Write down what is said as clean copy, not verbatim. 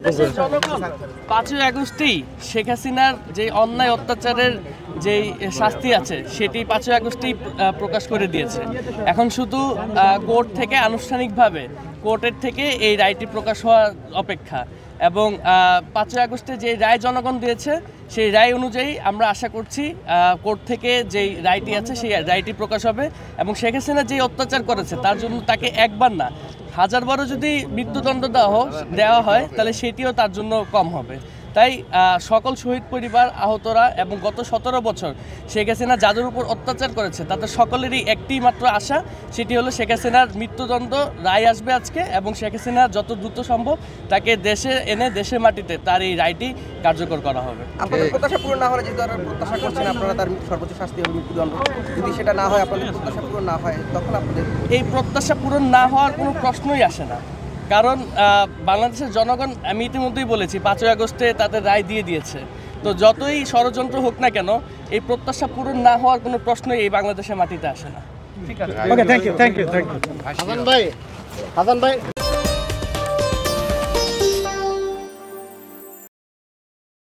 5ই আগস্টেই শেখ হাসিনার যে অন্যায় অত্যাচারের যে শাস্তি আছে সেটি 5ই আগস্টেই প্রকাশ করে দিয়েছে। এখন শুধু কোর্ট থেকে আনুষ্ঠানিকভাবে কোর্টের থেকে এই রায়টি প্রকাশ হওয়ার অপেক্ষা এবং 5ই আগস্টে যে রায় জনগণ দিয়েছে সেই রায় অনুযায়ী আমরা আশা করছি কোর্ট থেকে যেই রায়টি আছে সেই রায়টি প্রকাশ হবে এবং শেখ হাসিনা যে অত্যাচার করেছে তার জন্য তাকে একবার না হাজারবারও যদি মৃত্যুদণ্ড দেওয়া হয় তাহলে সেটিও তার জন্য কম হবে। তাই সকল শহীদ পরিবার, আহতরা এবং গত 17 বছর শেখ হাসিনা যাদের উপর অত্যাচার করেছে তাদের সকলেরই একটি মাত্র আশা, সেটি হলো শেখ হাসিনার মৃত্যুদণ্ড রায় আসবে আজকে এবং শেখ হাসিনা যত দ্রুত সম্ভব তাকে দেশে এনে দেশের মাটিতে তার এই রায়টি কার্যকর করা হবে। আপনাদের প্রত্যাশা পূরণ না হলে যেহেতু প্রত্যাশা করছেন আপনারা তার সর্বোচ্চ শাস্তি হবে মৃত্যুদণ্ড, যদি সেটা না হয়, আপনাদের প্রত্যাশা পূরণ না হয়, তখন আপনাদের এই প্রত্যাশা পূরণ না হওয়ার কোনো প্রশ্নই আসে না। কারণ বাংলাদেশের জনগণ, আমি ইতিমধ্যেই বলেছি, 5ই আগস্টে তাদের রায় দিয়ে দিয়েছে। তো যতই ষড়যন্ত্র হোক না কেন এই প্রত্যাশা পূরণ না হওয়ার কোনো প্রশ্নই এই বাংলাদেশের মাটিতে আসে না। ঠিক আছে, ওকে, থ্যাংক ইউ। হাসান ভাই